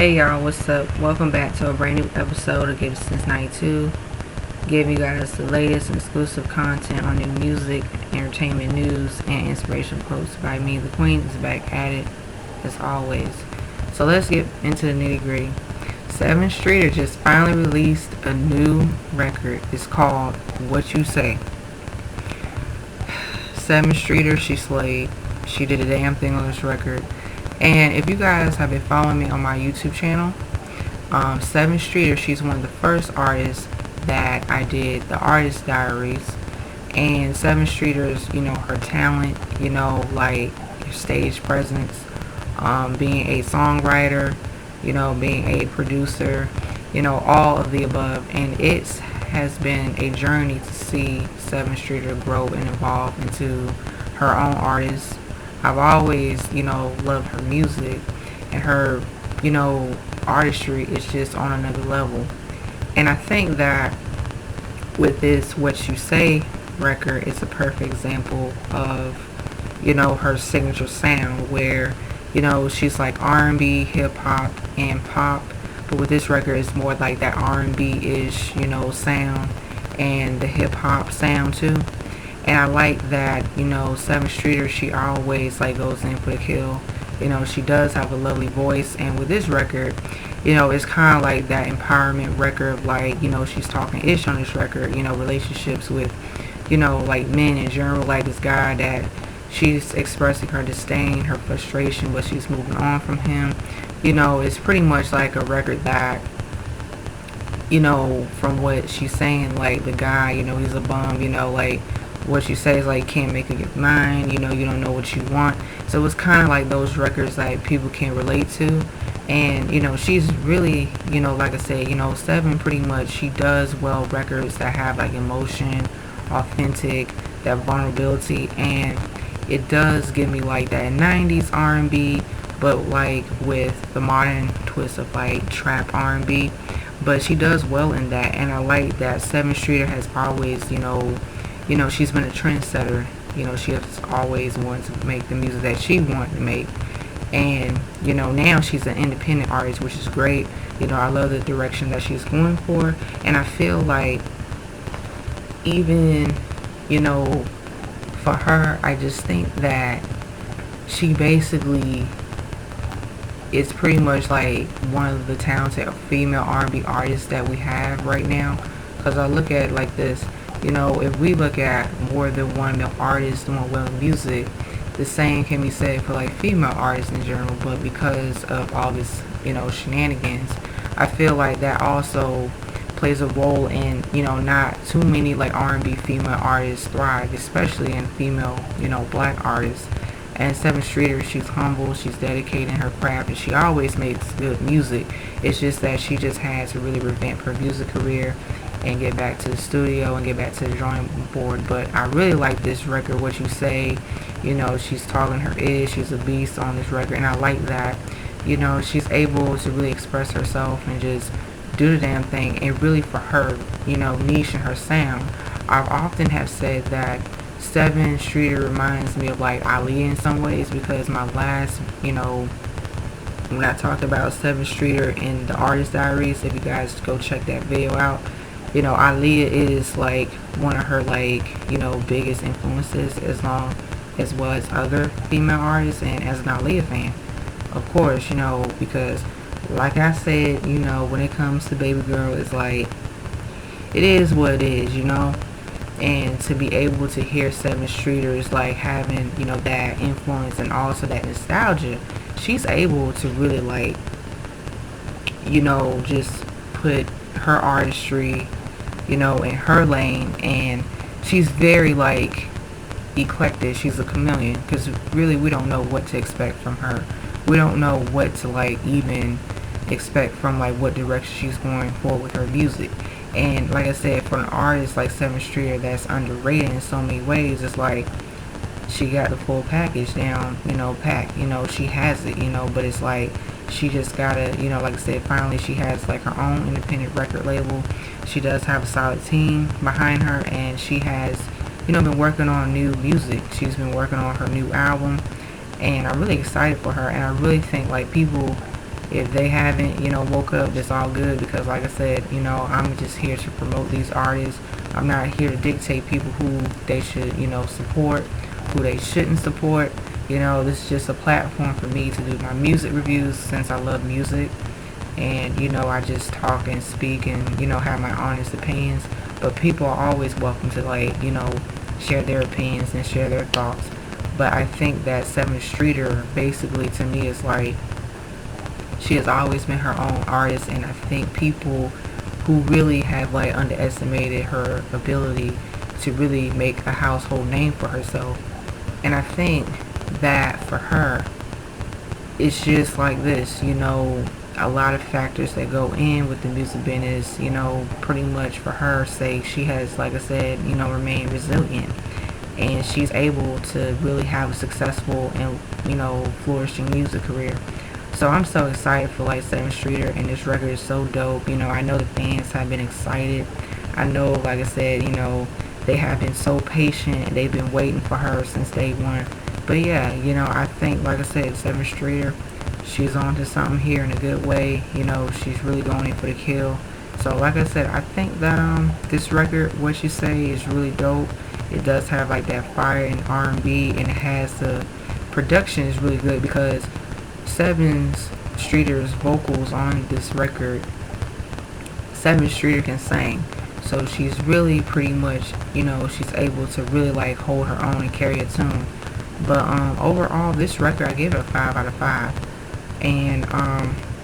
Hey y'all, what's up? Welcome back to a brand new episode of Give Since 92. Giving you guys the latest and exclusive content on new music, entertainment news, and inspirational quotes by me. The Queen is back at it as always. So let's get into the nitty gritty. Sevyn Streeter just finally released a new record. It's called Whatchusay. Sevyn Streeter, she slayed. She did a damn thing on this record. And if you guys have been following me on my YouTube channel, Sevyn Streeter, she's one of the first artists that I did the artist diaries. And Sevyn Streeter's, her talent, like her stage presence, being a songwriter, being a producer, all of the above. And it has been a journey to see Sevyn Streeter grow and evolve into her own artist. I've always, loved her music, and her, artistry is just on another level. And I think that with this Whatchusay record, it's a perfect example of, her signature sound where, she's like R&B, hip hop, and pop. But with this record, it's more like that R&B-ish, sound, and the hip hop sound too. And I like that, Sevyn Streeter, she always goes in for the kill. She does have a lovely voice, and with this record, it's kind of like that empowerment record of she's talking ish on this record, relationships with, men in general, like this guy that she's expressing her disdain, her frustration, but she's moving on from him. It's pretty much like a record that, from what she's saying, the guy, he's a bum, what you say is can't make it your mind, you don't know what you want. So it's kind of like those records that people can relate to. And she's really, like I said, Sevyn pretty much, she does well records that have emotion, authentic, that vulnerability. And it does give me that 90s R&B, but with the modern twist of trap R&B. But she does well in that, and I like that Sevyn Streeter has always, she's been a trendsetter. She has always wanted to make the music that she wanted to make. And, now she's an independent artist, which is great. I love the direction that she's going for. And I feel like even, for her, I just think that she basically is pretty much one of the talented female R&B artists that we have right now. Because I look at it like this. If we look at more than one male artist doing well in music, the same can be said for female artists in general. But because of all this, shenanigans, I feel like that also plays a role in, not too many R&B female artists thrive, especially in female, black artists. And Sevyn Streeter, she's humble, she's dedicated in her craft, and she always makes good music. It's just that she just had to really revamp her music career and get back to the studio and get back to the drawing board. But I really like this record, Whatchusay. She's talking her ish, she's a beast on this record, and I like that. She's able to really express herself and just do the damn thing, and really for her, niche and her sound. I've often have said that Sevyn Streeter reminds me of Ali in some ways, because my last, when I talked about Sevyn Streeter in the artist diaries, if you guys go check that video out, Aaliyah is one of her biggest influences, as well as other female artists. And as an Aaliyah fan, of course, because like I said, when it comes to Baby Girl, it's it is what it is, and to be able to hear Sevyn Streeter is having, that influence and also that nostalgia. She's able to really just put her artistry, in her lane, and she's very eclectic. She's a chameleon, because really we don't know what to expect from her. We don't know what to even expect from what direction she's going for with her music. And like I said, for an artist like Sevyn Streeter that's underrated in so many ways, it's she got the full package down, pack. She has it, but it's she just gotta, like I said, finally she has her own independent record label. She does have a solid team behind her, and she has, been working on new music. She's been working on her new album, and I'm really excited for her. And I really think people If they haven't, woke up, it's all good, because like I said, I'm just here to promote these artists. I'm not here to dictate people who they should, support, who they shouldn't support. This is just a platform for me to do my music reviews, since I love music. And I just talk and speak and have my honest opinions. But people are always welcome to, like, share their opinions and share their thoughts. But I think that Sevyn Streeter, basically, to me, is like, she has always been her own artist. And I think people who really have, like, underestimated her ability to really make a household name for herself. And I think that for her, it's just like this, a lot of factors that go in with the music business. Pretty much for her sake, she has, like I said, remained resilient, and she's able to really have a successful and flourishing music career. So I'm so excited for, like, Sevyn Streeter, and this record is so dope. I know the fans have been excited. I know, like I said, they have been so patient. They've been waiting for her since day one. But yeah, I think, like I said, Sevyn Streeter, she's on to something here in a good way. She's really going in for the kill. So like I said, I think that this record, Whatchusay, is really dope. It does have, like, that fire and R&B, and it has the production is really good, because Sevyn Streeter's vocals on this record, Sevyn Streeter can sing. So she's really pretty much, she's able to really, like, hold her own and carry a tune. But overall, this record, I give it a 5 out of 5. And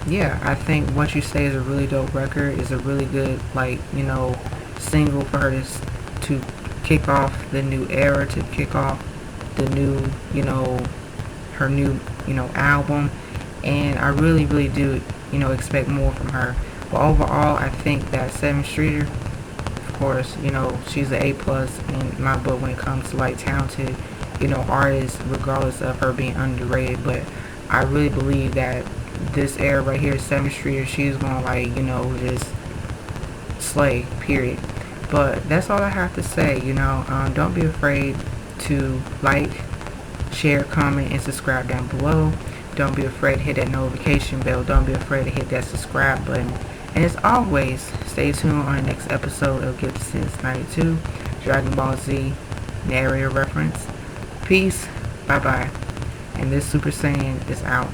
yeah, I think Whatchusay is a really dope record. It's a really good, like, single for her to kick off the new era, to kick off the new, her new, album. And I really, really do, expect more from her. But overall, I think that Sevyn Streeter, of course, she's an A+ in my book when it comes to, like, talented, artists, regardless of her being underrated. But I really believe that this era right here, Sevyn Streeter, she's gonna, like, just slay, period. But that's all I have to say. Don't be afraid to like, share, comment, and subscribe down below. Don't be afraid to hit that notification bell. Don't be afraid to hit that subscribe button. And as always, stay tuned on the next episode of Gifted Since 92, Dragon Ball Z narrator reference. Peace. Bye bye. And this Super Saiyan is out.